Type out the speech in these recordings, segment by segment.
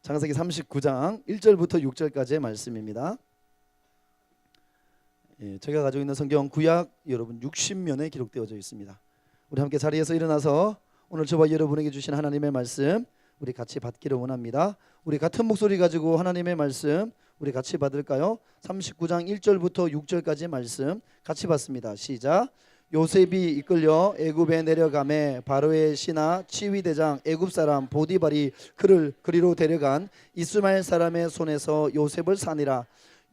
창세기 39장 1절부터 6절까지의 말씀입니다. 제가 가지고 있는 성경 구약 여러분 60면에 기록되어져 있습니다. 우리 함께 자리에서 일어나서 오늘 저와 여러분에게 주신 하나님의 말씀 우리 같이 받기를 원합니다. 우리 같은 목소리 가지고 하나님의 말씀 우리 같이 받을까요? 39장 1절부터 6절까지의 말씀 같이 받습니다. 시작. 요셉이 이끌려 애굽에 내려가매 바로의 신하 치위대장 애굽 사람 보디발이 그를 그리로 데려간 이스마엘 사람의 손에서 요셉을 사니라.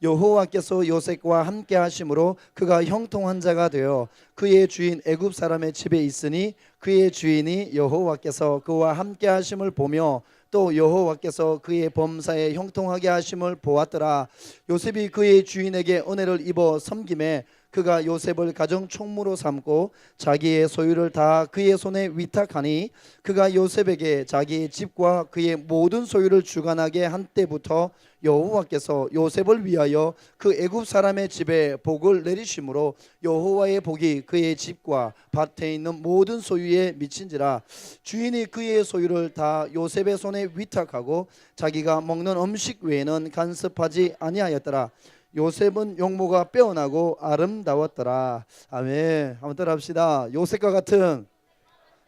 여호와께서 요셉과 함께 하심으로 그가 형통한 자가 되어 그의 주인 애굽 사람의 집에 있으니 그의 주인이 여호와께서 그와 함께 하심을 보며 또 여호와께서 그의 범사에 형통하게 하심을 보았더라. 요셉이 그의 주인에게 은혜를 입어 섬김에 그가 요셉을 가정 총무로 삼고 자기의 소유를 다 그의 손에 위탁하니 그가 요셉에게 자기의 집과 그의 모든 소유를 주관하게 한 때부터 여호와께서 요셉을 위하여 그 애굽 사람의 집에 복을 내리심으로 여호와의 복이 그의 집과 밭에 있는 모든 소유에 미친지라. 주인이 그의 소유를 다 요셉의 손에 위탁하고 자기가 먹는 음식 외에는 간섭하지 아니하였더라. 요셉은 용모가 빼어나고 아름다웠더라. 아멘. 한번 따라합시다. 요셉과 같은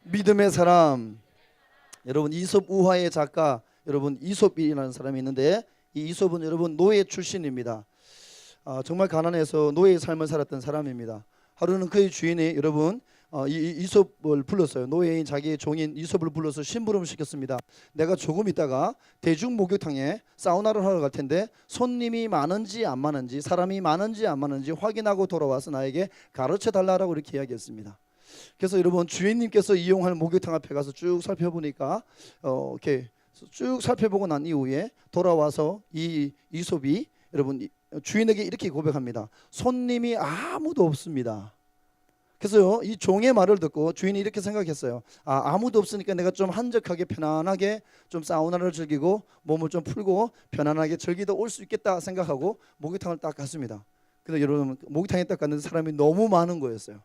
믿음의 사람. 여러분 이솝 우화의 작가 여러분 이솝이라는 사람이 있는데 이 이솝은 여러분 노예 출신입니다. 정말 가난해서 노예의 삶을 살았던 사람입니다. 하루는 그의 주인이 여러분 이솝을 불렀어요. 노예인 자기의 종인 이솝을 불러서 심부름을 시켰습니다. 내가 조금 있다가 대중 목욕탕에 사우나를 하러 갈 텐데 손님이 많은지 안 많은지 사람이 많은지 안 많은지 확인하고 돌아와서 나에게 가르쳐 달라고 이렇게 이야기했습니다. 그래서 여러분 주인님께서 이용할 목욕탕 앞에 가서 쭉 살펴보니까 이렇게 쭉 살펴보고 난 이후에 돌아와서 이 이솝이 여러분 주인에게 이렇게 고백합니다. 손님이 아무도 없습니다. 그래서요 이 종의 말을 듣고 주인이 이렇게 생각했어요. 아무도 없으니까 내가 좀 한적하게 편안하게 좀 사우나를 즐기고 몸을 좀 풀고 편안하게 즐기다 올 수 있겠다 생각하고 목욕탕을 딱 갔습니다. 근데 여러분 목욕탕에 딱 갔는데 사람이 너무 많은 거였어요.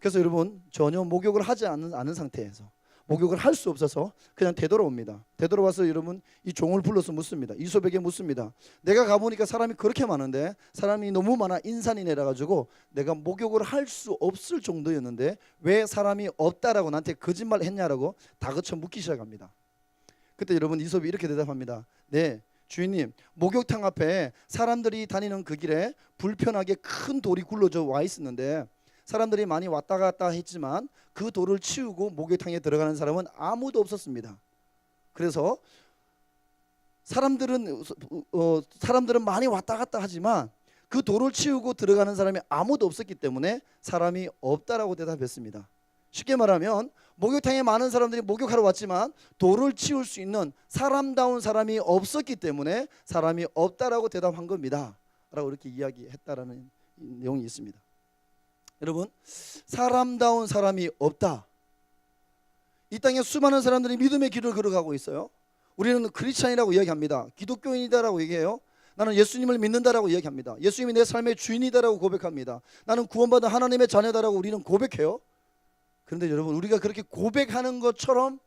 그래서 여러분 전혀 목욕을 하지 않은 상태에서 목욕을 할 수 없어서 그냥 되돌아옵니다. 되돌아와서 여러분 이 종을 불러서 묻습니다. 이솝에게 묻습니다. 내가 가보니까 사람이 그렇게 많은데 사람이 너무 많아 인산이 내려가지고 내가 목욕을 할 수 없을 정도였는데 왜 사람이 없다라고 나한테 거짓말 했냐라고 다그쳐 묻기 시작합니다. 그때 여러분 이솝이 이렇게 대답합니다. 네 주인님, 목욕탕 앞에 사람들이 다니는 그 길에 불편하게 큰 돌이 굴러져 와 있었는데 사람들이 많이 왔다 갔다 했지만 그 돌을 치우고 목욕탕에 들어가는 사람은 아무도 없었습니다. 그래서 사람들은 많이 왔다 갔다 하지만 그 돌을 치우고 들어가는 사람이 아무도 없었기 때문에 사람이 없다라고 대답했습니다. 쉽게 말하면 목욕탕에 많은 사람들이 목욕하러 왔지만 돌을 치울 수 있는 사람다운 사람이 없었기 때문에 사람이 없다라고 대답한 겁니다 라고 이렇게 이야기했다라는 내용이 있습니다. 여러분 사람다운 사람이 없다. 이 땅에 수많은 사람들이 믿음의 길을 걸어가고 있어요. 우리는 크리스찬이라고 이야기합니다. 기독교인이다라고 얘기해요. 나는 예수님을 믿는다라고 이야기합니다. 예수님이 내 삶의 주인이다라고 고백합니다. 나는 구원받은 하나님의 자녀다라고 우리는 고백해요. 그런데 여러분 우리가 그렇게 고백하는 것처럼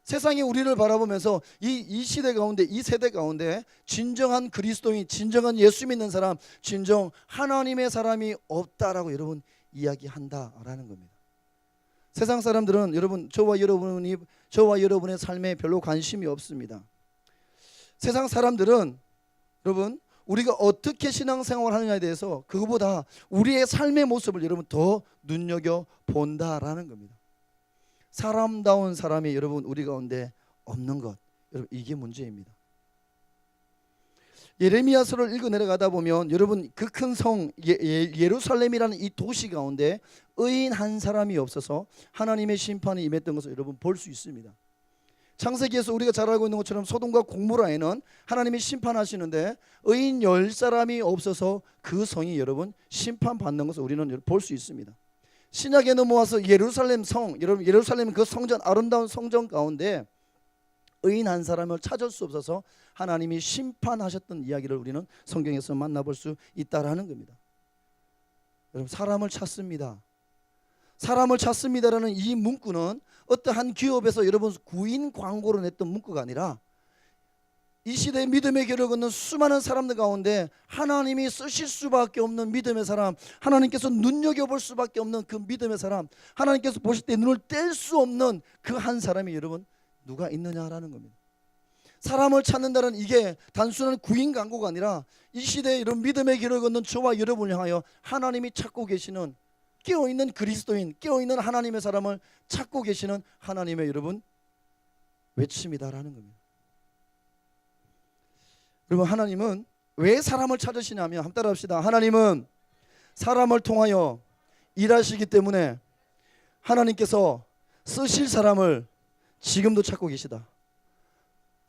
세상이 우리를 바라보면서 이 시대 가운데 이 세대 가운데 진정한 그리스도인 진정한 예수 믿는 사람 진정 하나님의 사람이 없다라고 여러분 이야기한다라는 겁니다. 세상 사람들은 여러분 저와 여러분의 삶에 별로 관심이 없습니다. 세상 사람들은 여러분 우리가 어떻게 신앙생활을 하느냐에 대해서 그거보다 우리의 삶의 모습을 여러분 더 눈여겨본다라는 겁니다. 사람다운 사람이 여러분 우리 가운데 없는 것 여러분 이게 문제입니다. 예레미야서를 읽어 내려가다 보면 여러분 그 큰 성 예루살렘이라는 이 도시 가운데 의인 한 사람이 없어서 하나님의 심판이 임했던 것을 여러분 볼 수 있습니다. 창세기에서 우리가 잘 알고 있는 것처럼 소돔과 고모라에는 하나님이 심판하시는데 의인 10사람이 없어서 그 성이 여러분 심판받는 것을 우리는 볼 수 있습니다. 신약에 넘어와서 예루살렘 성 여러분 예루살렘 그 성전 아름다운 성전 가운데 의인 한 사람을 찾을 수 없어서 하나님이 심판하셨던 이야기를 우리는 성경에서 만나볼 수 있다라는 겁니다. 여러분 사람을 찾습니다. 사람을 찾습니다라는 이 문구는 어떠한 기업에서 여러분 구인 광고를 냈던 문구가 아니라 이 시대의 믿음의 길을 걷는 수많은 사람들 가운데 하나님이 쓰실 수밖에 없는 믿음의 사람, 하나님께서 눈여겨볼 수밖에 없는 그 믿음의 사람, 하나님께서 보실 때 눈을 뗄 수 없는 그 한 사람이 여러분 누가 있느냐라는 겁니다. 사람을 찾는다는 이게 단순한 구인 광고가 아니라 이 시대에 이런 믿음의 길을 걷는 저와 여러분을 향하여 하나님이 찾고 계시는, 깨어있는 그리스도인, 깨어있는 하나님의 사람을 찾고 계시는 하나님의 여러분 외침이다라는 겁니다. 여러분, 하나님은 왜 사람을 찾으시냐면, 한번 따라합시다. 하나님은 사람을 통하여 일하시기 때문에 하나님께서 쓰실 사람을 지금도 찾고 계시다.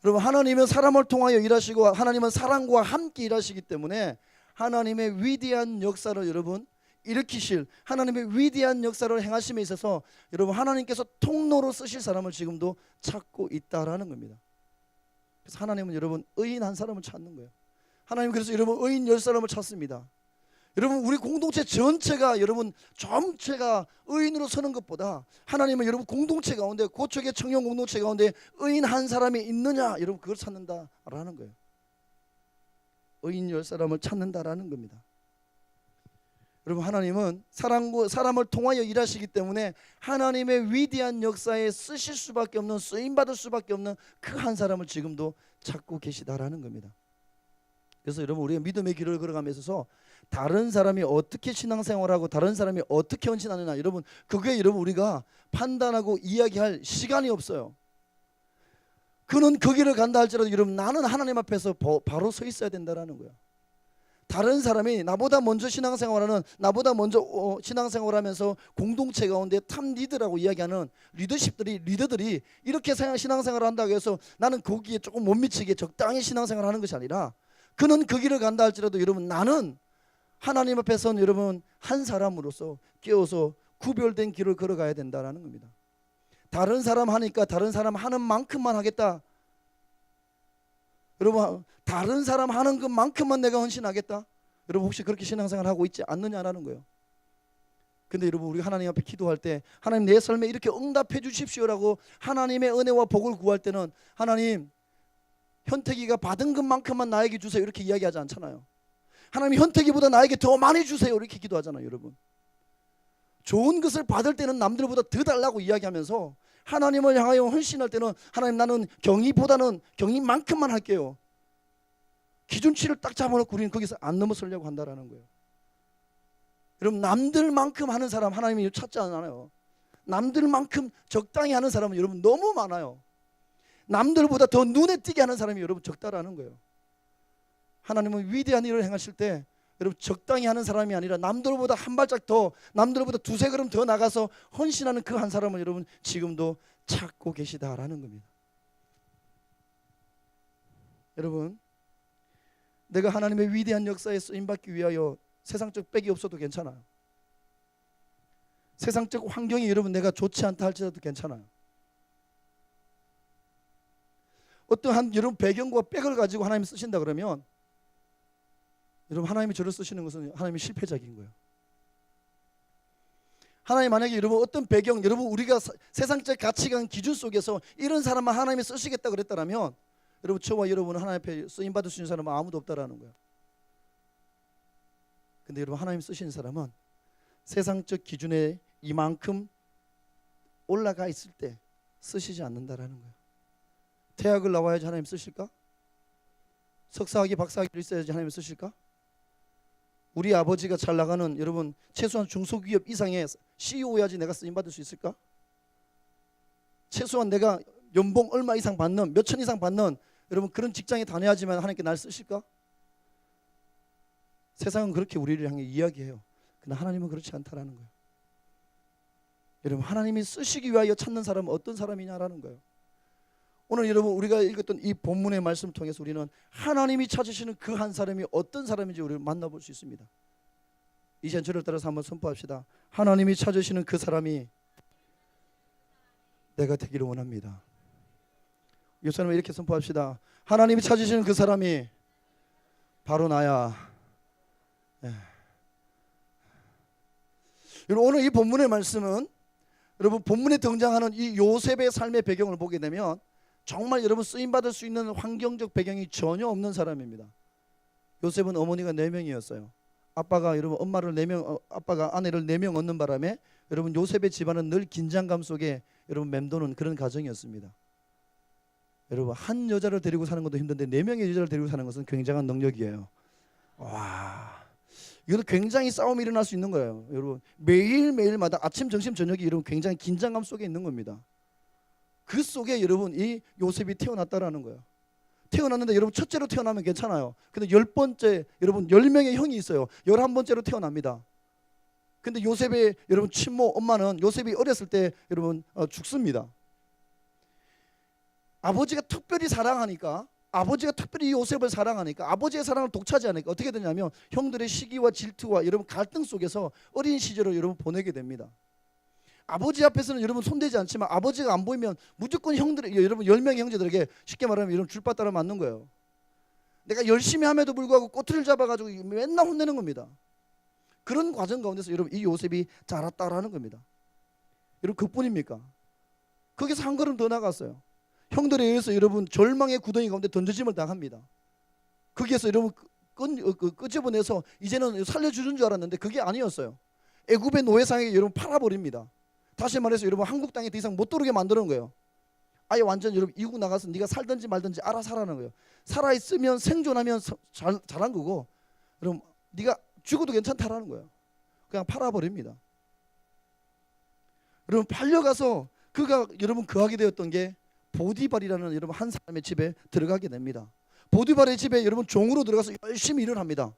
여러분, 하나님은 사람을 통하여 일하시고 하나님은 사람과 함께 일하시기 때문에 하나님의 위대한 역사를 여러분 일으키실, 하나님의 위대한 역사를 행하심에 있어서 여러분 하나님께서 통로로 쓰실 사람을 지금도 찾고 있다라는 겁니다. 그래서 하나님은 여러분 의인 한 사람을 찾는 거예요. 하나님 그래서 여러분 의인 10사람을 찾습니다. 여러분 우리 공동체 전체가 여러분 전체가 의인으로 서는 것보다 하나님은 여러분 공동체 가운데, 고척의 청년 공동체 가운데 의인 한 사람이 있느냐, 여러분 그걸 찾는다라는 거예요. 의인 10사람을 찾는다라는 겁니다. 여러분 하나님은 사람을 통하여 일하시기 때문에 하나님의 위대한 역사에 쓰실 수밖에 없는, 쓰임받을 수밖에 없는 그 한 사람을 지금도 찾고 계시다라는 겁니다. 그래서 여러분 우리가 믿음의 길을 걸어감에 있어서 다른 사람이 어떻게 신앙생활하고 다른 사람이 어떻게 헌신하느냐, 여러분 그게 여러분 우리가 판단하고 이야기할 시간이 없어요. 그는 그 길을 간다 할지라도 여러분 나는 하나님 앞에서 바로 서 있어야 된다라는 거예요. 다른 사람이 나보다 먼저 신앙생활하는, 나보다 먼저 신앙생활하면서 공동체 가운데 탑 리더라고 이야기하는 리더들이 이렇게 신앙생활을 한다고 해서 나는 거기에 조금 못 미치게 적당히 신앙생활을 하는 것이 아니라, 그는 그 길을 간다 할지라도 여러분 나는 하나님 앞에서는 여러분 한 사람으로서 깨어서 구별된 길을 걸어가야 된다라는 겁니다. 다른 사람 하니까 다른 사람 하는 만큼만 하겠다, 여러분 다른 사람 하는 것만큼만 내가 헌신하겠다, 여러분 혹시 그렇게 신앙생활 하고 있지 않느냐라는 거예요. 근데 여러분 우리 하나님 앞에 기도할 때 하나님 내 삶에 이렇게 응답해 주십시오라고 하나님의 은혜와 복을 구할 때는 하나님 현택이가 받은 것만큼만 나에게 주세요 이렇게 이야기하지 않잖아요. 하나님 현택이보다 나에게 더 많이 주세요 이렇게 기도하잖아요. 여러분 좋은 것을 받을 때는 남들보다 더 달라고 이야기하면서 하나님을 향하여 헌신할 때는 하나님 나는 경의보다는 경의만큼만 할게요. 기준치를 딱 잡아놓고 우리는 거기서 안 넘어서려고 한다라는 거예요. 여러분 남들만큼 하는 사람 하나님이 찾지 않아요. 남들만큼 적당히 하는 사람은 여러분 너무 많아요. 남들보다 더 눈에 띄게 하는 사람이 여러분 적다라는 거예요. 하나님은 위대한 일을 행하실 때 여러분 적당히 하는 사람이 아니라 남들보다 한 발짝 더, 남들보다 두세 걸음 더 나가서 헌신하는 그 한 사람을 여러분 지금도 찾고 계시다라는 겁니다. 여러분 내가 하나님의 위대한 역사에 쓰임받기 위하여 세상적 빽이 없어도 괜찮아요. 세상적 환경이 여러분 내가 좋지 않다 할지라도 괜찮아요. 어떠한 여러분 배경과 빽을 가지고 하나님이 쓰신다 그러면 여러분 하나님이 저를 쓰시는 것은 하나님이 실패작인 거예요. 하나님 만약에 여러분 어떤 배경, 여러분 우리가 세상적 가치관 기준 속에서 이런 사람만 하나님이 쓰시겠다 그랬다면 여러분 저와 여러분은 하나님 앞에 쓰임받을 수 있는 사람은 아무도 없다라는 거예요. 근데 여러분 하나님 쓰시는 사람은 세상적 기준에 이만큼 올라가 있을 때 쓰시지 않는다라는 거예요. 대학을 나와야지 하나님 쓰실까? 석사학위 박사학위를 있어야지 하나님 쓰실까? 우리 아버지가 잘 나가는 여러분 최소한 중소기업 이상의 CEO여야지 내가 쓰임받을 수 있을까? 최소한 내가 연봉 얼마 이상 받는, 몇천 이상 받는 여러분 그런 직장에 다녀야지만 하나님께 날 쓰실까? 세상은 그렇게 우리를 향해 이야기해요. 그러나 하나님은 그렇지 않다라는 거예요. 여러분 하나님이 쓰시기 위하여 찾는 사람은 어떤 사람이냐라는 거예요. 오늘 여러분 우리가 읽었던 이 본문의 말씀을 통해서 우리는 하나님이 찾으시는 그 한 사람이 어떤 사람인지 우리를 만나볼 수 있습니다. 이제 저를 따라서 한번 선포합시다. 하나님이 찾으시는 그 사람이 내가 되기를 원합니다. 이 사람은 이렇게 선포합시다. 하나님이 찾으시는 그 사람이 바로 나야. 여러분 오늘 이 본문의 말씀은 여러분 본문에 등장하는 이 요셉의 삶의 배경을 보게 되면 정말 여러분 쓰임받을 수 있는 환경적 배경이 전혀 없는 사람입니다. 요셉은 어머니가 4명이었어요. 아빠가 여러분 엄마를 4명, 아빠가 아내를 4명 얻는 바람에 여러분 요셉의 집안은 늘 긴장감 속에 여러분 맴도는 그런 가정이었습니다. 여러분 한 여자를 데리고 사는 것도 힘든데 4명의 여자를 데리고 사는 것은 굉장한 능력이에요. 와, 이거는 굉장히 싸움이 일어날 수 있는 거예요. 여러분 매일매일마다 아침 점심 저녁이 여러분 굉장히 긴장감 속에 있는 겁니다. 그 속에 여러분 이 요셉이 태어났다라는 거예요. 태어났는데 여러분 첫째로 태어나면 괜찮아요. 근데 10번째 여러분 10명의 형이 있어요. 11번째로 태어납니다. 근데 요셉의 여러분 친모 엄마는 요셉이 어렸을 때 여러분 죽습니다. 아버지가 특별히 사랑하니까, 아버지가 특별히 요셉을 사랑하니까, 아버지의 사랑을 독차지하니까 어떻게 되냐면 형들의 시기와 질투와 여러분 갈등 속에서 어린 시절을 여러분 보내게 됩니다. 아버지 앞에서는 여러분 손대지 않지만 아버지가 안 보이면 무조건 형들, 여러분 10명의 형제들에게 쉽게 말하면 이런 줄바따라 맞는 거예요. 내가 열심히 함에도 불구하고 꼬투리를 잡아가지고 맨날 혼내는 겁니다. 그런 과정 가운데서 여러분 이 요셉이 자랐다라는 겁니다. 여러분 그뿐입니까? 거기서 한 걸음 더 나갔어요. 형들에 의해서 여러분 절망의 구덩이 가운데 던져짐을 당합니다. 거기에서 여러분 끄집어내서 이제는 살려주는 줄 알았는데 그게 아니었어요. 애굽의 노예상에게 여러분 팔아버립니다. 다시 말해서 여러분 한국 땅에 더 이상 못 들어오게 만드는 거예요. 아예 완전 여러분 이국 나가서 네가 살든지 말든지 알아서 하라는 거예요. 살아있으면 생존하면 잘한 거고, 여러분 네가 죽어도 괜찮다라는 거예요. 그냥 팔아버립니다. 여러분 팔려가서 그가 여러분 거하게 되었던 게 보디발이라는 여러분 한 사람의 집에 들어가게 됩니다. 보디발의 집에 여러분 종으로 들어가서 열심히 일을 합니다.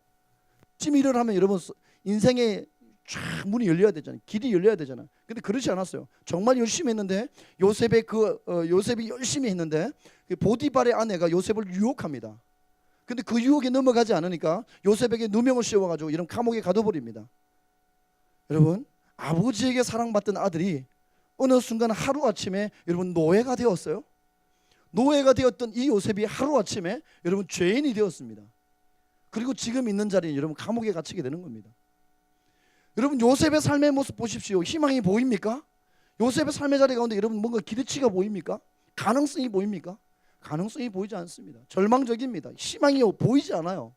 열심히 일을 하면 여러분 인생의 쫙 문이 열려야 되잖아요. 길이 열려야 되잖아요. 근데 그렇지 않았어요. 정말 열심히 했는데 요셉이 열심히 했는데 그 보디발의 아내가 요셉을 유혹합니다. 근데 그 유혹에 넘어가지 않으니까 요셉에게 누명을 씌워가지고 이런 감옥에 가둬버립니다. 여러분 아버지에게 사랑받던 아들이 어느 순간 하루아침에 여러분 노예가 되었어요. 노예가 되었던 이 요셉이 하루아침에 여러분 죄인이 되었습니다. 그리고 지금 있는 자리에 여러분 감옥에 갇히게 되는 겁니다. 여러분 요셉의 삶의 모습 보십시오. 희망이 보입니까? 요셉의 삶의 자리 가운데 여러분 뭔가 기대치가 보입니까? 가능성이 보입니까? 가능성이 보이지 않습니다. 절망적입니다. 희망이 보이지 않아요.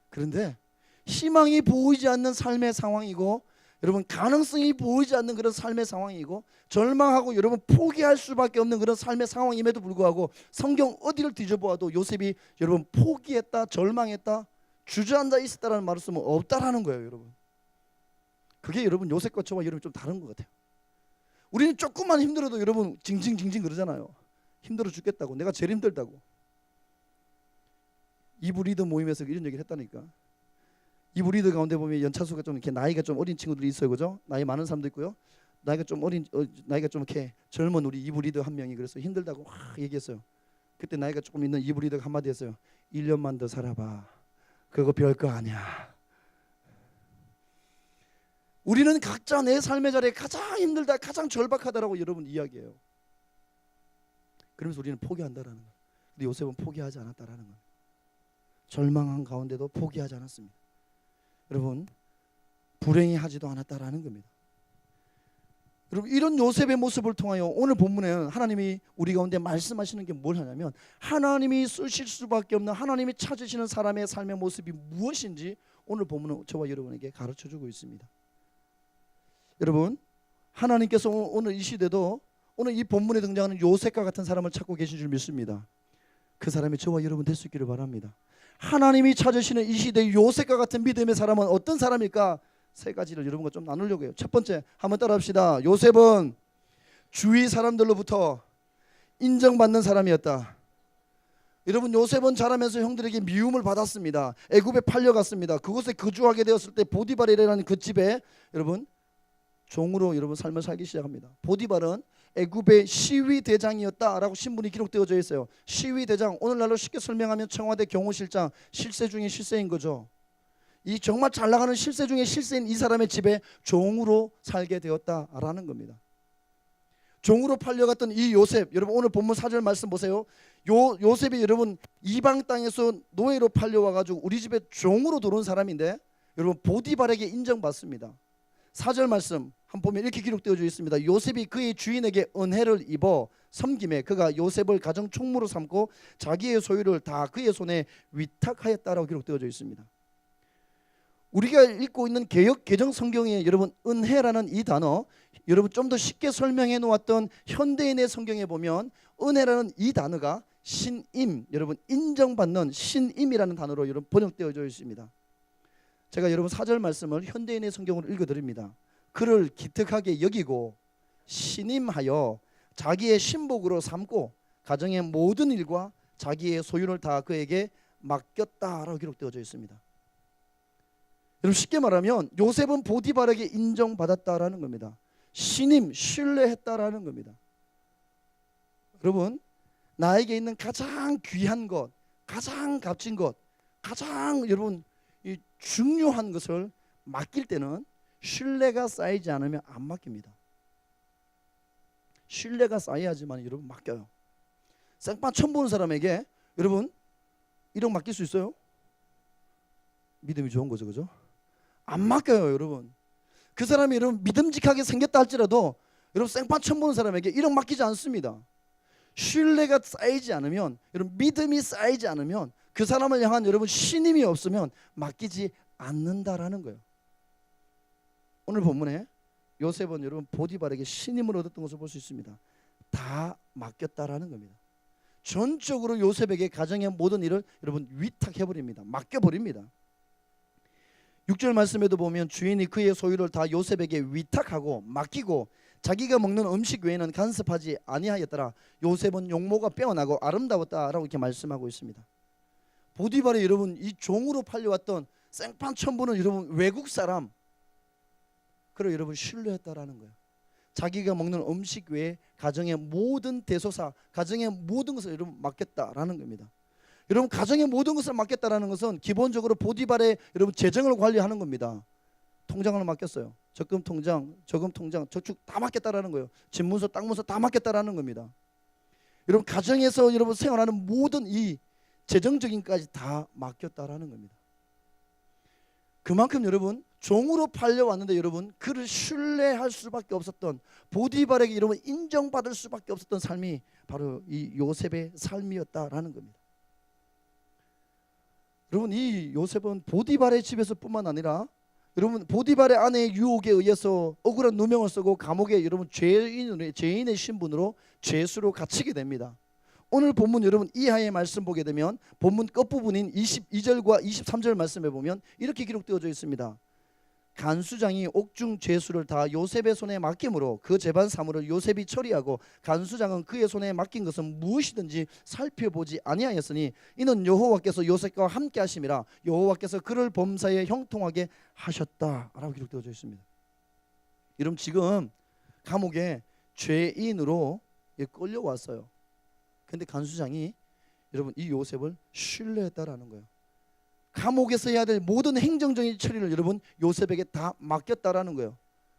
그런데 희망이 보이지 않는 삶의 상황이고 여러분 가능성이 보이지 않는 그런 삶의 상황이고 절망하고 여러분 포기할 수밖에 없는 그런 삶의 상황임에도 불구하고 성경 어디를 뒤져보아도 요셉이 여러분 포기했다, 절망했다, 주저앉아 있었다라는 말을 쓰면 없다라는 거예요. 여러분 그게 여러분 요셉과 저와 여러분 좀 다른 것 같아요. 우리는 조금만 힘들어도 여러분 징징징징 그러잖아요. 힘들어 죽겠다고, 내가 제일 힘들다고. 이부 리더 모임에서 이런 얘기를 했다니까. 이부 리더 가운데 보면 연차수가 좀 이렇게 나이가 좀 어린 친구들이 있어요, 그죠? 나이 많은 사람도 있고요. 나이가 좀 이렇게 젊은 우리 이부 리더 한 명이 그래서 힘들다고 확 얘기했어요. 그때 나이가 조금 있는 이부 리더가 한마디 했어요. 1년만 더 살아봐. 그거 별거 아니야. 우리는 각자 내 삶의 자리에 가장 힘들다, 가장 절박하다라고 여러분 이야기해요. 그러면서 우리는 포기한다라는 거예요. 근데 요셉은 포기하지 않았다라는 거예요. 절망한 가운데도 포기하지 않았습니다. 여러분 불행히 하지도 않았다라는 겁니다. 여러분 이런 요셉의 모습을 통하여 오늘 본문에는 하나님이 우리 가운데 말씀하시는 게 뭘 하냐면 하나님이 쓰실 수밖에 없는, 하나님이 찾으시는 사람의 삶의 모습이 무엇인지 오늘 본문은 저와 여러분에게 가르쳐주고 있습니다. 여러분 하나님께서 오늘 이 시대도 오늘 이 본문에 등장하는 요셉과 같은 사람을 찾고 계신 줄 믿습니다. 그 사람이 저와 여러분 될 수 있기를 바랍니다. 하나님이 찾으시는 이 시대의 요셉과 같은 믿음의 사람은 어떤 사람일까? 세 가지를 여러분과 좀 나누려고 해요. 첫 번째 한번 따라합시다. 요셉은 주위 사람들로부터 인정받는 사람이었다. 여러분 요셉은 자라면서 형들에게 미움을 받았습니다. 애굽에 팔려갔습니다. 그곳에 거주하게 되었을 때 보디발이라는 그 집에 여러분 종으로 여러분 삶을 살기 시작합니다. 보디발은 애굽의 시위 대장이었다라고 신분이 기록되어져 있어요. 시위 대장, 오늘날로 쉽게 설명하면 청와대 경호실장, 실세 중에 실세인 거죠. 이 정말 잘 나가는 실세 중에 실세인 이 사람의 집에 종으로 살게 되었다라는 겁니다. 종으로 팔려갔던 이 요셉, 여러분 오늘 본문 4절 말씀 보세요. 요셉이 여러분 이방 땅에서 노예로 팔려와가지고 우리 집에 종으로 들어온 사람인데 여러분 보디발에게 인정받습니다. 4절 말씀 한번 보면 이렇게 기록되어져 있습니다. 요셉이 그의 주인에게 은혜를 입어 섬김에 그가 요셉을 가정 총무로 삼고 자기의 소유를 다 그의 손에 위탁하였다라고 기록되어져 있습니다. 우리가 읽고 있는 개역 개정 성경에 여러분 은혜라는 이 단어, 여러분 좀 더 쉽게 설명해 놓았던 현대인의 성경에 보면 은혜라는 이 단어가 신임, 여러분 인정받는 신임이라는 단어로 여러분 번역되어져 있습니다. 제가 여러분 4절 말씀을 현대인의 성경으로 읽어드립니다. 그를 기특하게 여기고 신임하여 자기의 신복으로 삼고 가정의 모든 일과 자기의 소유를 다 그에게 맡겼다라고 기록되어져 있습니다. 여러분 쉽게 말하면 요셉은 보디발에게 인정받았다라는 겁니다. 신임, 신뢰했다라는 겁니다. 여러분 나에게 있는 가장 귀한 것, 가장 값진 것, 가장 여러분 이 중요한 것을 맡길 때는 신뢰가 쌓이지 않으면 안 맡깁니다. 신뢰가 쌓여야지만 여러분 맡겨요. 생판 처음 보는 사람에게 여러분 1억 맡길 수 있어요? 믿음이 좋은 거죠, 그죠? 안 맡겨요, 여러분. 그 사람이 여러분 믿음직하게 생겼다 할지라도 여러분 생판 처음 보는 사람에게 1억 맡기지 않습니다. 신뢰가 쌓이지 않으면, 여러분 믿음이 쌓이지 않으면, 그 사람을 향한 여러분 신임이 없으면 맡기지 않는다라는 거예요. 오늘 본문에 요셉은 여러분 보디발에게 신임을 얻었던 것을 볼 수 있습니다. 다 맡겼다라는 겁니다. 전적으로 요셉에게 가정의 모든 일을 여러분 위탁해버립니다. 맡겨버립니다. 6절 말씀에도 보면 주인이 그의 소유를 다 요셉에게 위탁하고 맡기고 자기가 먹는 음식 외에는 간섭하지 아니하였더라. 요셉은 용모가 빼어나고 아름다웠다라고 이렇게 말씀하고 있습니다. 보디발이 여러분 이 종으로 팔려왔던 생판 처음 보는 여러분 외국 사람, 그걸 여러분 신뢰했다라는 거예요. 자기가 먹는 음식 외에 가정의 모든 대소사, 가정의 모든 것을 여러분 맡겼다라는 겁니다. 여러분 가정의 모든 것을 맡겼다라는 것은 기본적으로 보디발의 여러분 재정을 관리하는 겁니다. 통장을 맡겼어요. 적금 통장, 저금 통장, 저축 다 맡겼다라는 거예요. 집문서, 땅문서 다 맡겼다라는 겁니다. 여러분 가정에서 여러분 생활하는 모든 이 재정적인까지 다 맡겼다라는 겁니다. 그만큼 여러분 종으로 팔려왔는데 여러분 그를 신뢰할 수밖에 없었던, 보디발에게 여러분 인정받을 수밖에 없었던 삶이 바로 이 요셉의 삶이었다라는 겁니다. 여러분 이 요셉은 보디발의 집에서뿐만 아니라 여러분 보디발의 아내의 유혹에 의해서 억울한 누명을 쓰고 감옥에 여러분 죄인의 신분으로 죄수로 갇히게 됩니다. 오늘 본문 여러분 이하의 말씀 보게 되면 본문 끝부분인 22절과 23절 말씀에 보면 이렇게 기록되어져 있습니다. 간수장이 옥중 죄수를 다 요셉의 손에 맡김으로 그 재반 사물을 요셉이 처리하고 간수장은 그의 손에 맡긴 것은 무엇이든지 살펴보지 아니하였으니 이는 여호와께서 요셉과 함께 하심이라 여호와께서 그를 범사에 형통하게 하셨다라고 기록되어져 있습니다. 여러분 지금 감옥에 죄인으로 끌려왔어요. 근데 간수장이 여러분 이 요셉을 신뢰했다라는 거예요. 감옥에서 해야 될 모든 행정적인 처리를 여러분 요셉에게 다 맡겼다라는 거예요.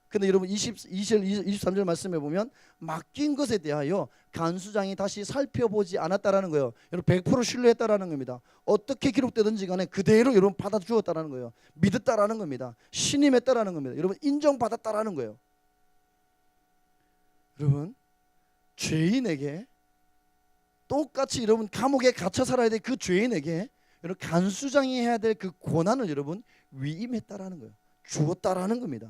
근데 여러분 22절 23절 말씀해 보면 맡긴 것에 대하여 간수장이 다시 살펴보지 않았다라는 거예요. 여러분 100% 신뢰했다라는 겁니다. 어떻게 기록되든지 간에 그대로 여러분 받아주었다라는 거예요. 믿었다라는 겁니다. 신임했다라는 겁니다. 여러분 인정받았다라는 거예요. 여러분 죄인에게 똑같이 여러분 감옥에 갇혀 살아야 될 그 죄인에게 여러분 간수장이 해야 될 그 권한을 여러분 위임했다라는 거예요. 주었다라는 겁니다.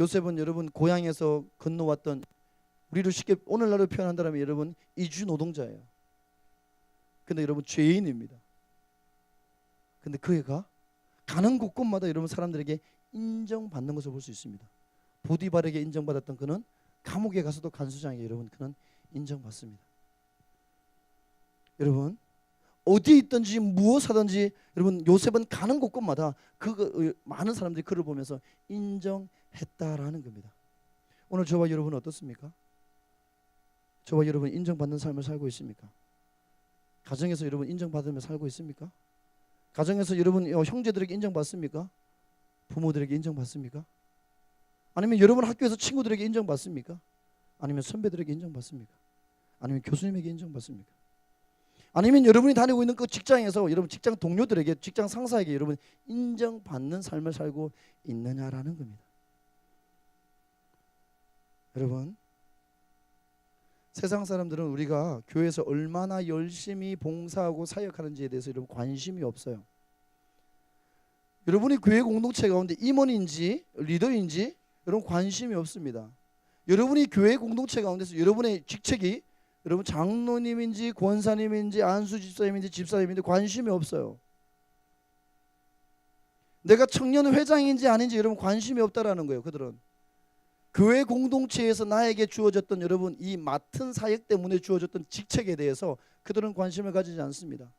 요셉은 여러분 고향에서 건너왔던, 우리로 쉽게 오늘날로 표현한다면 여러분 이주 노동자예요. 근데 여러분 죄인입니다. 근데 그애가 가는 곳곳마다 여러분 사람들에게 인정받는 것을 볼 수 있습니다. 보디발에게 인정받았던 그는 감옥에 가서도 간수장에게 여러분 그는 인정받습니다. 여러분 어디에 있든지 무엇하든지 여러분 요셉은 가는 곳곳마다 많은 사람들이 그를 보면서 인정했다라는 겁니다. 오늘 저와 여러분은 어떻습니까? 저와 여러분 인정받는 삶을 살고 있습니까? 가정에서 여러분 인정받으며 살고 있습니까? 가정에서 여러분 형제들에게 인정받습니까? 부모들에게 인정받습니까? 아니면 여러분 학교에서 친구들에게 인정받습니까? 아니면 선배들에게 인정받습니까? 아니면 교수님에게 인정받습니까? 아니면 여러분이 다니고 있는 그 직장에서 여러분 직장 동료들에게, 직장 상사에게 여러분 인정받는 삶을 살고 있느냐라는 겁니다. 여러분 세상 사람들은 우리가 교회에서 얼마나 열심히 봉사하고 사역하는지에 대해서 여러분 관심이 없어요. 여러분이 교회 공동체 가운데 임원인지 리더인지 여러분 관심이 없습니다. 여러분이 교회 공동체 가운데서 여러분의 직책이 여러분 장로님인지 권사님인지 안수 집사님인지 집사님인지 관심이 없어요. 내가 청년 회장인지 아닌지 여러분 관심이 없다라는 거예요. 그들은 교회 공동체에서 나에게 주어졌던 여러분 이 맡은 사역 때문에 주어졌던 직책에 대해서 그들은 관심을 가지지 않습니다.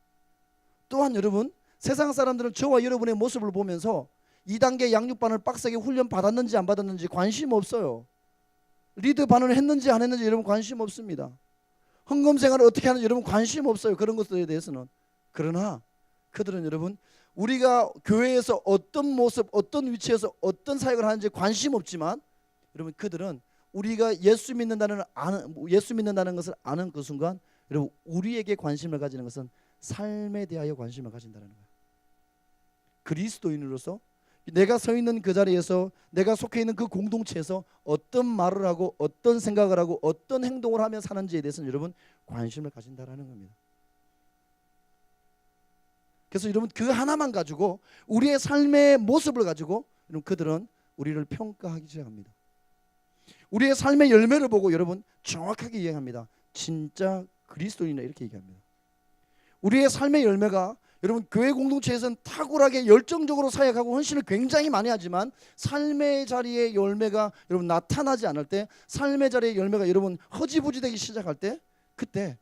또한 여러분 세상 사람들은 저와 여러분의 모습을 보면서 2단계 양육반을 빡세게 훈련 받았는지 안 받았는지 관심 없어요. 리드 반을 했는지 안 했는지 여러분 관심 없습니다. 헌금 생활을 어떻게 하는지 여러분 관심 없어요. 그런 것들에 대해서는. 그러나 그들은 여러분 우리가 교회에서 어떤 모습 어떤 위치에서 어떤 사역을 하는지 관심 없지만 여러분 그들은 우리가 예수 믿는다는 것을 아는 그 순간 여러분 우리에게 관심을 가지는 것은 삶에 대하여 관심을 가진다는 거예요. 그리스도인으로서 내가 서 있는 그 자리에서 내가 속해 있는 그 공동체에서 어떤 말을 하고 어떤 생각을 하고 어떤 행동을 하며 사는지에 대해서는 여러분 관심을 가진다라는 겁니다. 그래서 여러분 그 하나만 가지고 우리의 삶의 모습을 가지고 여러분 그들은 우리를 평가하기 시작합니다. 우리의 삶의 열매를 보고 여러분 정확하게 이해합니다. 진짜 그리스도인이다 이렇게 얘기합니다. 우리의 삶의 열매가 여러분 교회 공동체에서는 탁월하게 열정적으로 사역하고 헌신을 굉장히 많이 하지만 삶의 자리의 열매가 여러분 나타나지 않을 때 삶의 자리의 열매가 여러분 허지부지 되기 시작할 때 그때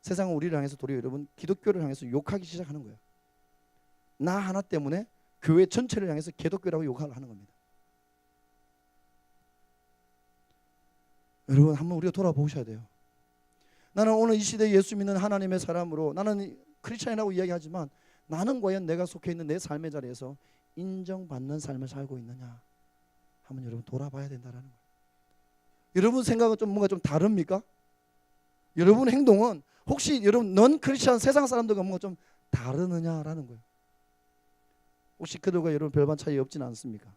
세상은 우리를 향해서 도리어 여러분 기독교를 향해서 욕하기 시작하는 거예요. 나 하나 때문에 교회 전체를 향해서 개독교라고 욕을 하는 겁니다. 여러분 한번 우리가 돌아보셔야 돼요. 나는 오늘 이 시대에 예수 믿는 하나님의 사람으로 나는 크리스찬이라고 이야기하지만 나는 과연 내가 속해 있는 내 삶의 자리에서 인정받는 삶을 살고 있느냐 한번 여러분 돌아봐야 된다는 거예요. 여러분 생각은 좀 뭔가 좀 다릅니까? 여러분 행동은 혹시 여러분 넌 크리스찬 세상 사람들과 뭔가 좀 다르느냐라는 거예요. 혹시 그들과 여러분 별반 차이 없지는 않습니까?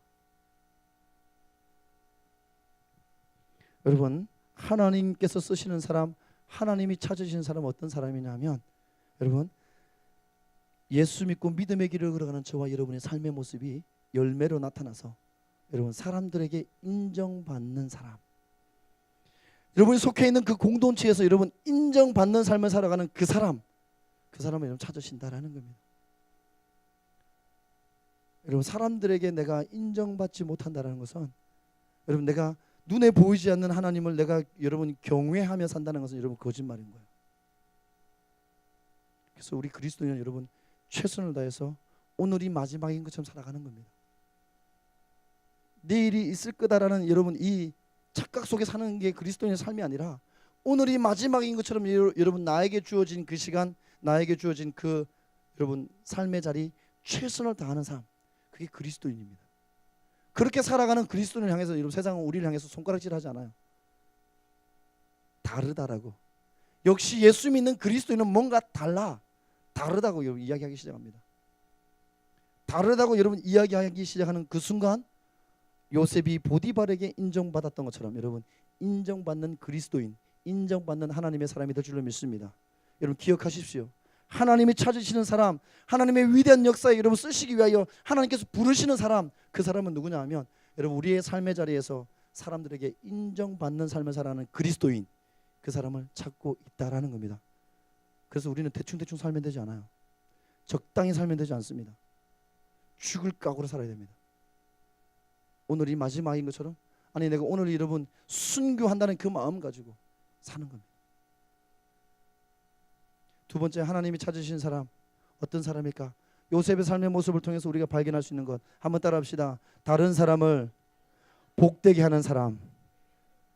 여러분 하나님께서 쓰시는 사람 하나님이 찾으시는 사람은 어떤 사람이냐 하면 여러분 예수 믿고 믿음의 길을 걸어가는 저와 여러분의 삶의 모습이 열매로 나타나서 여러분 사람들에게 인정받는 사람 여러분이 속해 있는 그 공동체에서 여러분 인정받는 삶을 살아가는 그 사람을 여러분 찾으신다라는 겁니다. 여러분 사람들에게 내가 인정받지 못한다는 것은 여러분 내가 눈에 보이지 않는 하나님을 내가 여러분 경외하며 산다는 것은 여러분 거짓말인 거예요. 그래서 우리 그리스도인은 여러분 최선을 다해서 오늘이 마지막인 것처럼 살아가는 겁니다. 내일이 있을 거다라는 여러분 이 착각 속에 사는 게 그리스도인의 삶이 아니라 오늘이 마지막인 것처럼 여러분 나에게 주어진 그 시간 나에게 주어진 그 여러분 삶의 자리 최선을 다하는 삶 그게 그리스도인입니다. 그렇게 살아가는 그리스도인을 향해서 여러분 세상은 우리를 향해서 손가락질하지 않아요. 다르다라고. 역시 예수 믿는 그리스도인은 뭔가 다르다고 여러분 이야기하기 시작합니다. 다르다고 여러분 이야기하기 시작하는 그 순간 요셉이 보디발에게 인정받았던 것처럼 여러분 인정받는 그리스도인 인정받는 하나님의 사람이 될 줄로 믿습니다. 여러분 기억하십시오. 하나님이 찾으시는 사람 하나님의 위대한 역사에 여러분 쓰시기 위하여 하나님께서 부르시는 사람 그 사람은 누구냐 하면 여러분 우리의 삶의 자리에서 사람들에게 인정받는 삶을 살아가는 그리스도인 그 사람을 찾고 있다라는 겁니다. 그래서 우리는 대충 살면 되지 않아요. 적당히 살면 되지 않습니다. 죽을 각오로 살아야 됩니다. 오늘이 마지막인 것처럼 아니 내가 오늘 여러분 순교한다는 그 마음 가지고 사는 겁니다. 두 번째 하나님이 찾으신 사람 어떤 사람일까? 요셉의 삶의 모습을 통해서 우리가 발견할 수 있는 것 한번 따라합시다. 다른 사람을 복되게 하는 사람.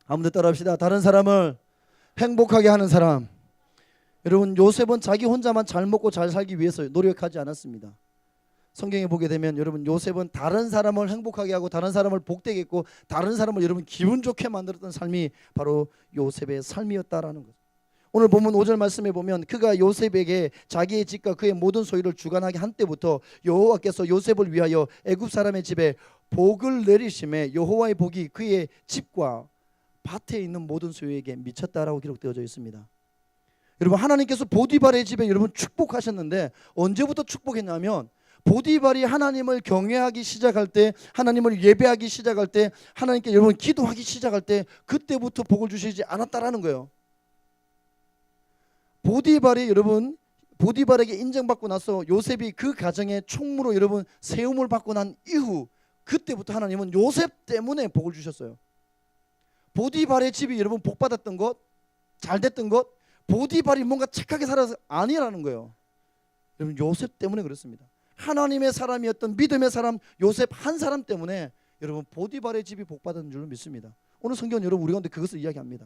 한번 더 따라합시다. 다른 사람을 행복하게 하는 사람. 여러분 요셉은 자기 혼자만 잘 먹고 잘 살기 위해서 노력하지 않았습니다. 성경에 보게 되면 여러분 요셉은 다른 사람을 행복하게 하고 다른 사람을 복되게 했고 다른 사람을 여러분 기분 좋게 만들었던 삶이 바로 요셉의 삶이었다라는 거죠. 오늘 본문 5절 말씀에 보면 그가 요셉에게 자기의 집과 그의 모든 소유를 주관하게 한 때부터 여호와께서 요셉을 위하여 애굽 사람의 집에 복을 내리심에 여호와의 복이 그의 집과 밭에 있는 모든 소유에게 미쳤다라고 기록되어져 있습니다. 여러분, 하나님께서 보디발의 집에 여러분 축복하셨는데 언제부터 축복했냐면 보디발이 하나님을 경외하기 시작할 때, 하나님을 예배하기 시작할 때, 하나님께 여러분 기도하기 시작할 때 그때부터 복을 주시지 않았다라는 거예요. 보디발이 여러분 보디발에게 인정받고 나서 요셉이 그 가정의 총무로 여러분 세움을 받고 난 이후 그때부터 하나님은 요셉 때문에 복을 주셨어요. 보디발의 집이 여러분 복 받았던 것, 잘 됐던 것, 보디발이 뭔가 착하게 살아서 아니라는 거예요. 여러분 요셉 때문에 그렇습니다. 하나님의 사람이었던 믿음의 사람 요셉 한 사람 때문에 여러분 보디발의 집이 복 받은 줄로 믿습니다. 오늘 성경은 여러분 우리 가운데 그것을 이야기합니다.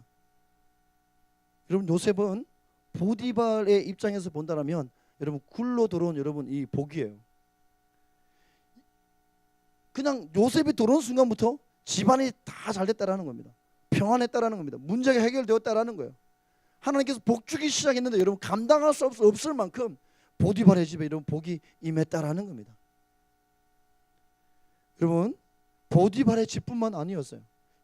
여러분 요셉은 보디발의 입장에서 본다면 여러분 굴로 들어온 여러분 이 복이에요. 그냥 요셉이 들어온 순간부터 집안이 다 잘 됐다라는 겁니다. 평안했다라는 겁니다. 문제가 해결되었다라는 거예요. 하나님께서 복 주기 시작했는데 여러분 감당할 수 없을 만큼 보디발의 집에 이런 복이 임했다라는 겁니다. 여러분 보디발의 집뿐만 아니었어요.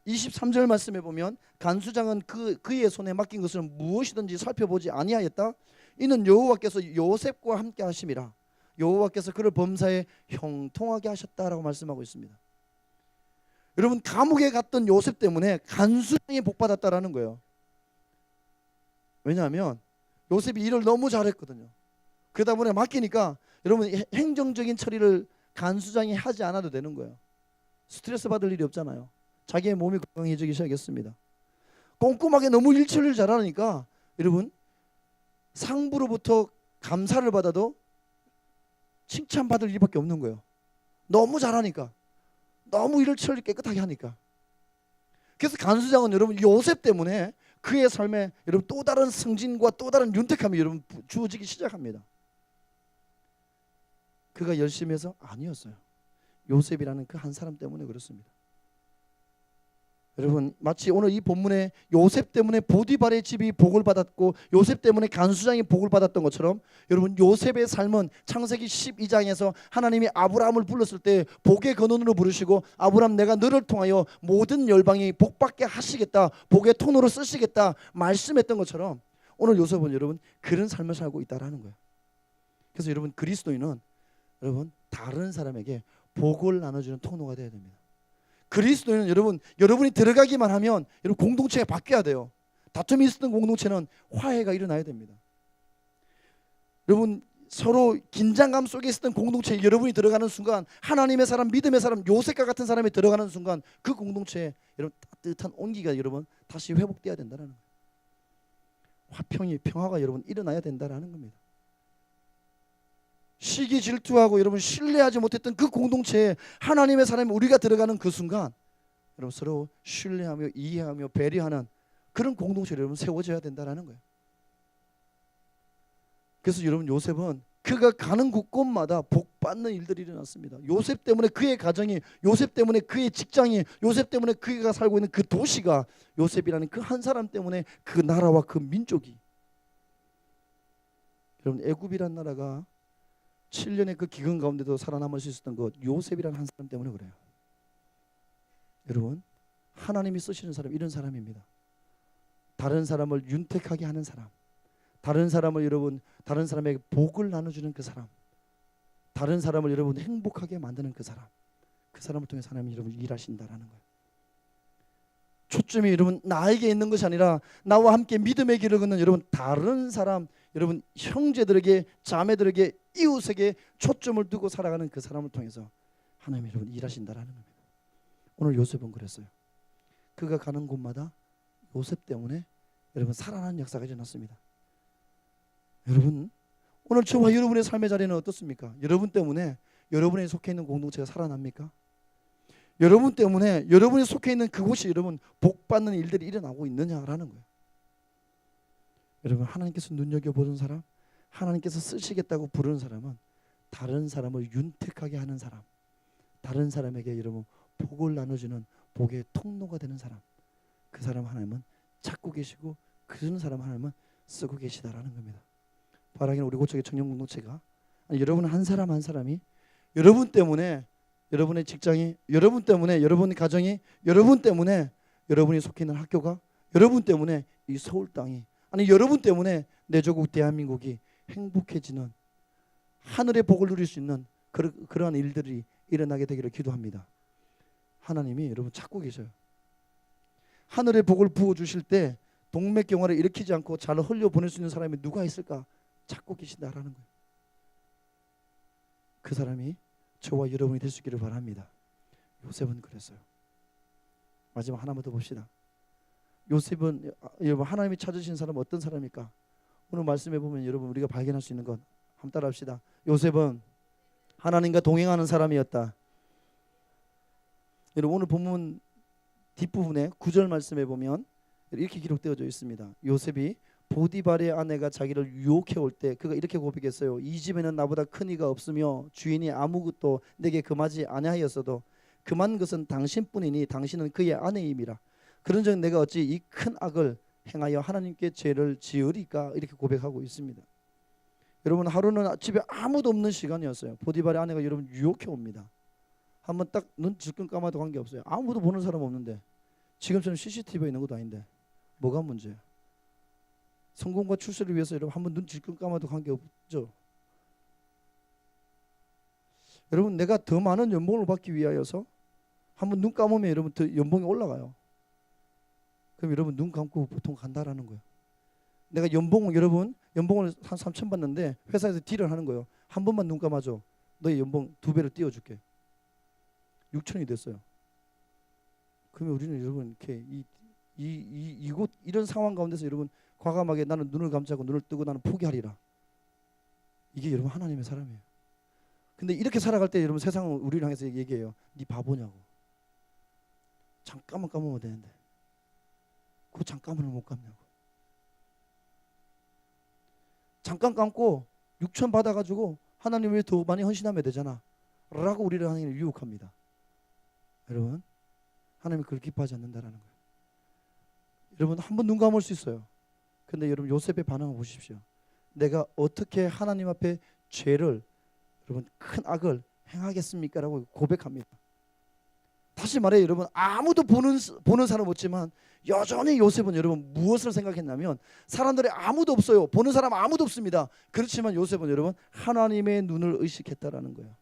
23절 말씀에 보면 간수장은 그의 손에 맡긴 것을 무엇이든지 살펴보지 아니하였다. 이는 여호와께서 요셉과 함께 하심이라. 여호와께서 그를 범사에 형통하게 하셨다라고 말씀하고 있습니다. 여러분 감옥에 갔던 요셉 때문에 간수장이 복 받았다라는 거예요. 왜냐하면 요셉이 일을 너무 잘했거든요. 그러다 보니 맡기니까 여러분 행정적인 처리를 간수장이 하지 않아도 되는 거예요. 스트레스 받을 일이 없잖아요. 자기의 몸이 건강해지기 시작했습니다. 꼼꼼하게 너무 일처리를 잘하니까 여러분 상부로부터 감사를 받아도 칭찬받을 일밖에 없는 거예요. 너무 잘하니까, 너무 일을 처리 깨끗하게 하니까. 그래서 간수장은 여러분 요셉 때문에 그의 삶에 여러분 또 다른 승진과 또 다른 윤택함이 여러분 주어지기 시작합니다. 그가 열심히 해서 아니었어요. 요셉이라는 그 한 사람 때문에 그렇습니다. 여러분 마치 오늘 이 본문에 요셉 때문에 보디발의 집이 복을 받았고 요셉 때문에 간수장이 복을 받았던 것처럼 여러분 요셉의 삶은 창세기 12장에서 하나님이 아브라함을 불렀을 때 복의 근원으로 부르시고 아브라함 내가 너를 통하여 모든 열방이 복받게 하시겠다, 복의 통로로 쓰시겠다 말씀했던 것처럼 오늘 요셉은 여러분 그런 삶을 살고 있다라는 거예요. 그래서 여러분 그리스도인은 여러분 다른 사람에게 복을 나눠주는 통로가 되어야 됩니다. 그리스도인은 여러분 여러분이 들어가기만 하면 여러분 공동체가 바뀌어야 돼요. 다툼이 있었던 공동체는 화해가 일어나야 됩니다. 여러분 서로 긴장감 속에 있었던 공동체에 여러분이 들어가는 순간 하나님의 사람 믿음의 사람 요셉과 같은 사람이 들어가는 순간 그 공동체에 여러분 따뜻한 온기가 여러분 다시 회복돼야 된다는 거예요. 화평이 평화가 여러분 일어나야 된다는 겁니다. 시기 질투하고 여러분 신뢰하지 못했던 그 공동체에 하나님의 사람이 우리가 들어가는 그 순간 여러분 서로 신뢰하며 이해하며 배려하는 그런 공동체를 여러분 세워져야 된다는 거예요. 그래서 여러분 요셉은 그가 가는 곳곳마다 복받는 일들이 일어났습니다. 요셉 때문에 그의 가정이, 요셉 때문에 그의 직장이, 요셉 때문에 그가 살고 있는 그 도시가, 요셉이라는 그 한 사람 때문에 그 나라와 그 민족이, 여러분 애굽이란 나라가 7년의 그 기근 가운데도 살아남을 수 있었던 것 요셉이라는 한 사람 때문에 그래요. 여러분 하나님이 쓰시는 사람 이런 사람입니다. 다른 사람을 윤택하게 하는 사람, 다른 사람을 여러분 다른 사람에게 복을 나눠주는 그 사람, 다른 사람을 여러분 행복하게 만드는 그 사람, 그 사람을 통해 하나님이 여러분 일하신다라는 거예요. 초점이 여러분 나에게 있는 것이 아니라 나와 함께 믿음의 길을 걷는 여러분 다른 사람, 여러분 형제들에게, 자매들에게, 이웃에게 초점을 두고 살아가는 그 사람을 통해서 하나님이 여러분 일하신다라는 겁니다. 오늘 요셉은 그랬어요. 그가 가는 곳마다 요셉 때문에 여러분 살아나는 역사가 일어났습니다. 여러분 오늘 저와 여러분의 삶의 자리는 어떻습니까? 여러분 때문에 여러분이 속해 있는 공동체가 살아납니까? 여러분 때문에 여러분이 속해 있는 그곳이 여러분 복받는 일들이 일어나고 있느냐라는 거예요. 여러분 하나님께서 눈여겨보는 사람, 하나님께서 쓰시겠다고 부르는 사람은 다른 사람을 윤택하게 하는 사람, 다른 사람에게 여러분 복을 나눠주는 복의 통로가 되는 사람, 그 사람 하나님은 찾고 계시고 그런 사람 하나님은 쓰고 계시다라는 겁니다. 바라기는 우리 고척의 청년 공동체가 여러분 한 사람 한 사람이 여러분 때문에 여러분의 직장이, 여러분 때문에 여러분 가정이, 여러분 때문에 여러분이 속해 있는 학교가, 여러분 때문에 이 서울 땅이, 아니 여러분 때문에 내 조국 대한민국이 행복해지는, 하늘의 복을 누릴 수 있는 그러한 일들이 일어나게 되기를 기도합니다. 하나님이 여러분 찾고 계셔요. 하늘의 복을 부어주실 때 동맥경화를 일으키지 않고 잘 흘려보낼 수 있는 사람이 누가 있을까 찾고 계신다라는 거예요. 그 사람이 저와 여러분이 될 수 있기를 바랍니다. 요셉은 그랬어요. 마지막 하나만 더 봅시다. 요셉은, 여러분 하나님이 찾으신 사람은 어떤 사람일까? 오늘 말씀해 보면 여러분 우리가 발견할 수 있는 것 한번 따라합시다. 요셉은 하나님과 동행하는 사람이었다. 여러분 오늘 본문 뒷부분에 9절 말씀해 보면 이렇게 기록되어져 있습니다. 요셉이 보디발의 아내가 자기를 유혹해 올 때 그가 이렇게 고백했어요. 이 집에는 나보다 큰 이가 없으며 주인이 아무것도 내게 금하지 아니하였어도 금한 것은 당신뿐이니 당신은 그의 아내임이라. 그런즉 내가 어찌 이 큰 악을 행하여 하나님께 죄를 지으리까, 이렇게 고백하고 있습니다. 여러분 하루는 집에 아무도 없는 시간이었어요. 보디발의 아내가 여러분 유혹해 옵니다. 한번 딱 눈 질끈 감아도 관계없어요. 아무도 보는 사람 없는데, 지금처럼 CCTV가 있는 것도 아닌데 뭐가 문제야? 성공과 출세를 위해서 여러분 한번 눈 질끈 감아도 관계없죠. 여러분 내가 더 많은 연봉을 받기 위하여서 한번 눈 감으면 여러분 더 연봉이 올라가요. 그럼 여러분 눈 감고 보통 간다라는 거예요. 내가 여러분 연봉을 한 3천 받는데 회사에서 딜을 하는 거예요. 한 번만 눈 감아줘. 너의 연봉 2배를 띄워줄게. 6천이 됐어요. 그러면 우리는 여러분 이렇게 이곳 이런 상황 가운데서 여러분 과감하게 나는 눈을 감지 않고 눈을 뜨고 나는 포기하리라. 이게 여러분 하나님의 사람이에요. 근데 이렇게 살아갈 때 여러분 세상은 우리를 향해서 얘기해요. 네 바보냐고. 잠깐만 감으면 되는데 그 잠깐만을 못 감냐고. 잠깐 감고 6천 받아가지고 하나님 왜 더 많이 헌신하면 되잖아 라고 우리를 하나님이 유혹합니다. 여러분 하나님이 그걸 기뻐하지 않는다라는 거예요. 여러분 한번 눈 감을 수 있어요. 근데 여러분 요셉의 반응을 보십시오. 내가 어떻게 하나님 앞에 죄를, 여러분 큰 악을 행하겠습니까? 라고 고백합니다. 다시 말해 여러분 아무도 보는 사람 없지만 여전히 요셉은 여러분 무엇을 생각했냐면 사람들이 아무도 없어요. 보는 사람 아무도 없습니다. 그렇지만 요셉은 여러분 하나님의 눈을 의식했다라는 거예요.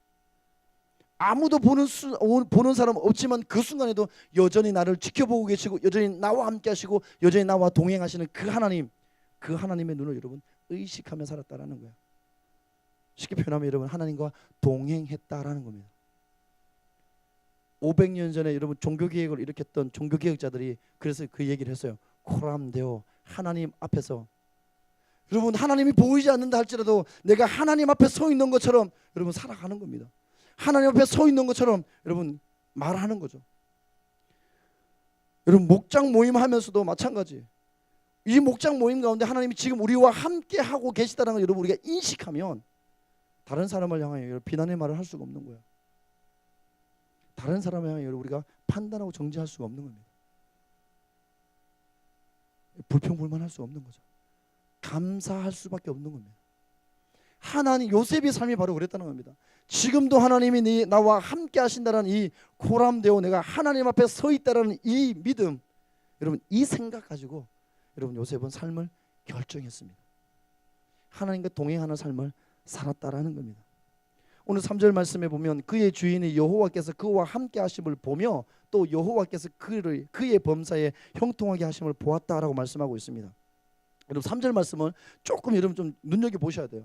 아무도 보는 사람 없지만 그 순간에도 여전히 나를 지켜보고 계시고 여전히 나와 함께 하시고 여전히 나와 동행하시는 그 하나님, 그 하나님의 눈을 여러분 의식하며 살았다라는 거예요. 쉽게 표현하면 여러분 하나님과 동행했다라는 겁니다. 500년 전에 여러분 종교개혁을 일으켰던 종교개혁자들이 그래서 그 얘기를 했어요. 코람데오, 하나님 앞에서 여러분 하나님이 보이지 않는다 할지라도 내가 하나님 앞에 서 있는 것처럼 여러분 살아가는 겁니다. 하나님 앞에 서 있는 것처럼 여러분 말하는 거죠. 여러분 목장 모임 하면서도 마찬가지. 이 목장 모임 가운데 하나님이 지금 우리와 함께 하고 계시다는 걸 여러분 우리가 인식하면 다른 사람을 향하여 비난의 말을 할 수가 없는 거예요. 다른 사람을 향하여 우리가 판단하고 정죄할 수가 없는 겁니다. 불평불만할 수 없는 거죠. 감사할 수밖에 없는 겁니다. 하나님 요셉의 삶이 바로 그랬다는 겁니다. 지금도 하나님이 나와 함께 하신다는 이 코람데오, 내가 하나님 앞에 서 있다는 이 믿음, 여러분 이 생각 가지고 여러분 요셉은 삶을 결정했습니다. 하나님과 동행하는 삶을 살았다라는 겁니다. 오늘 3절 말씀에 보면 그의 주인이 여호와께서 그와 함께 하심을 보며 또 여호와께서 그의 범사에 형통하게 하심을 보았다라고 말씀하고 있습니다. 여러분 3절 말씀은 조금 여러분 좀 눈여겨보셔야 돼요.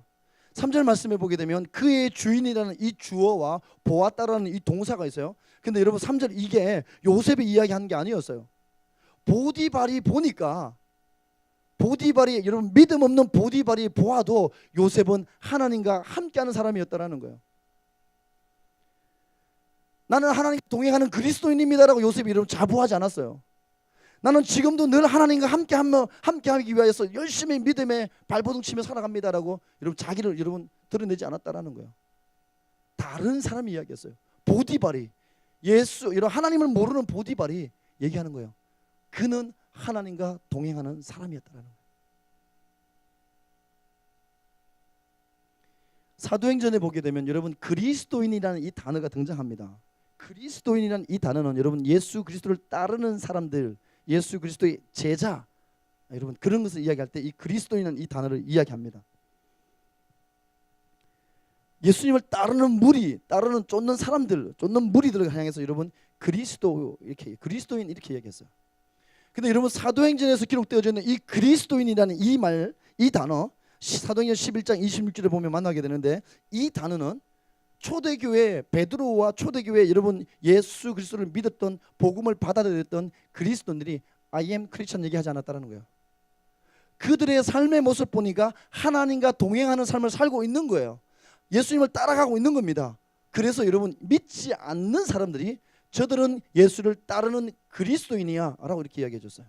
3절 말씀에 보게 되면 그의 주인이라는 이 주어와 보았다라는 이 동사가 있어요. 근데 여러분 3절 이게 요셉이 이야기하는 게 아니었어요. 보디발이 보니까, 보디발이 여러분 믿음 없는 보디발이 보아도 요셉은 하나님과 함께하는 사람이었다라는 거예요. 나는 하나님과 동행하는 그리스도인입니다라고 요셉이 여러분 자부하지 않았어요. 나는 지금도 늘 하나님과 함께하기 위해서 열심히 믿음에 발버둥 치며 살아갑니다라고 여러분 자기를 여러분 드러내지 않았다라는 거예요. 다른 사람이 이야기했어요. 보디발이, 여러분 하나님을 모르는 보디발이 얘기하는 거예요. 그는 하나님과 동행하는 사람이었다라는 거예요. 사도행전에 보게 되면 여러분 그리스도인이라는 이 단어가 등장합니다. 그리스도인이라는 이 단어는 여러분 예수 그리스도를 따르는 사람들, 예수 그리스도의 제자, 여러분 그런 것을 이야기할 때 이 그리스도인은 이 단어를 이야기합니다. 예수님을 따르는 무리, 따르는 쫓는 사람들, 쫓는 무리들을 향해서 여러분 그리스도 이렇게 그리스도인 이렇게 얘기했어요. 근데 여러분 사도행전에서 기록되어져 있는 이 그리스도인이라는 이 말, 이 단어 사도행전 11장 26절에 보면 만나게 되는데 이 단어는 초대교회 베드로와 초대교회 여러분 예수 그리스도를 믿었던 복음을 받아들였던 그리스도인들이 I am Christian 얘기하지 않았다는 거예요. 그들의 삶의 모습 보니까 하나님과 동행하는 삶을 살고 있는 거예요. 예수님을 따라가고 있는 겁니다. 그래서 여러분 믿지 않는 사람들이 저들은 예수를 따르는 그리스도인이야 라고 이렇게 이야기해 줬어요.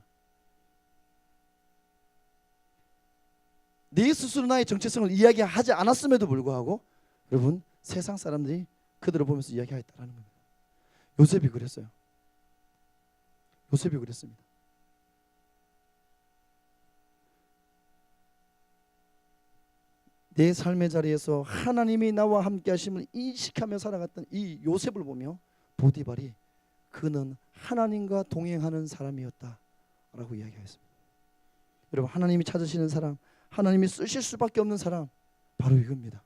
내 스스로 나의 정체성을 이야기하지 않았음에도 불구하고 여러분 세상 사람들이 그들을 보면서 이야기하였다는 겁니다. 요셉이 그랬어요. 요셉이 그랬습니다. 내 삶의 자리에서 하나님이 나와 함께 하심을 인식하며 살아갔던 이 요셉을 보며 보디발이 그는 하나님과 동행하는 사람이었다 라고 이야기하였습니다. 여러분 하나님이 찾으시는 사람, 하나님이 쓰실 수밖에 없는 사람 바로 이겁니다.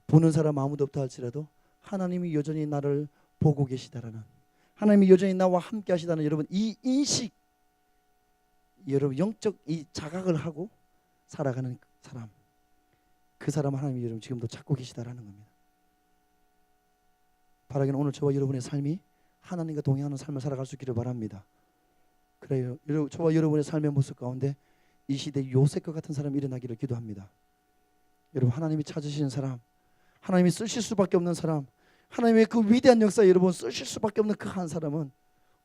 보는 사람 아무도 없다 할지라도 하나님이 여전히 나를 보고 계시다라는, 하나님이 여전히 나와 함께 하시다는 여러분 이 인식, 여러분 영적 이 자각을 하고 살아가는 사람, 그 사람 하나님이 여러분 지금도 찾고 계시다라는 겁니다. 바라기는 오늘 저와 여러분의 삶이 하나님과 동행하는 삶을 살아갈 수 있기를 바랍니다. 그래요. 저와 여러분의 삶의 모습 가운데 이 시대 요셉과 같은 사람이 일어나기를 기도합니다. 여러분 하나님이 찾으시는 사람, 하나님이 쓰실 수밖에 없는 사람, 하나님의 그 위대한 역사에 여러분 쓰실 수밖에 없는 그 한 사람은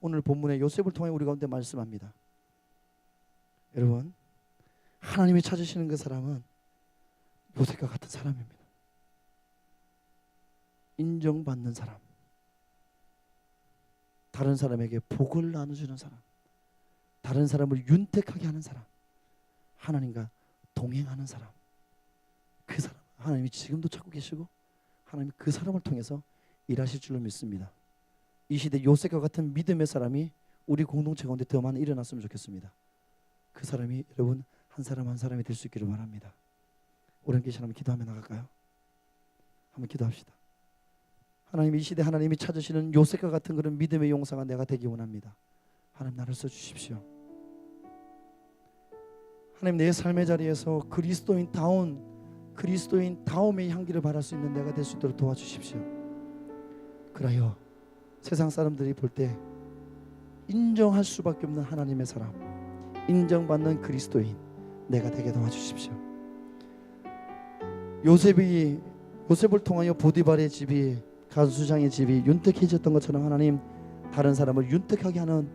오늘 본문의 요셉을 통해 우리 가운데 말씀합니다. 여러분 하나님이 찾으시는 그 사람은 요셉과 같은 사람입니다. 인정받는 사람, 다른 사람에게 복을 나눠주는 사람, 다른 사람을 윤택하게 하는 사람, 하나님과 동행하는 사람, 그 사람 하나님이 지금도 찾고 계시고 하나님이 그 사람을 통해서 일하실 줄로 믿습니다. 이 시대 요셉과 같은 믿음의 사람이 우리 공동체 가운데 더 많이 일어났으면 좋겠습니다. 그 사람이 여러분 한 사람 한 사람이 될 수 있기를 바랍니다. 우리 함께 한번 기도하며 나갈까요? 한번 기도합시다. 하나님 이 시대 하나님이 찾으시는 요셉과 같은 그런 믿음의 용사가 내가 되기 원합니다. 하나님 나를 써주십시오. 하나님 내 삶의 자리에서 그리스도인 다움의 향기를 발할 수 있는 내가 될 수 있도록 도와주십시오. 그라여 세상 사람들이 볼 때 인정할 수밖에 없는 하나님의 사람, 인정받는 그리스도인 내가 되게 도와주십시오. 요셉을 통하여 보디발의 집이, 간수장의 집이 윤택해졌던 것처럼 하나님 다른 사람을 윤택하게 하는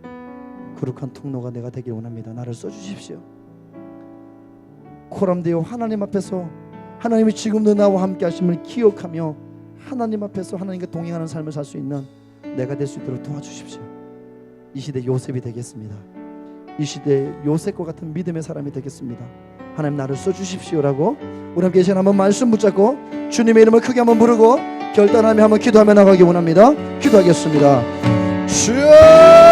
거룩한 통로가 내가 되길 원합니다. 나를 써주십시오. 코람데오 하나님 앞에서 하나님이 지금도 나와 함께 하심을 기억하며 하나님 앞에서 하나님과 동행하는 삶을 살 수 있는 내가 될 수 있도록 도와주십시오. 이 시대 요셉이 되겠습니다. 이 시대 요셉과 같은 믿음의 사람이 되겠습니다. 하나님 나를 써주십시오라고 우리 함께 시간 한번 말씀 붙잡고 주님의 이름을 크게 한번 부르고 결단하며 한번 기도하며 나가기 원합니다. 기도하겠습니다. 주여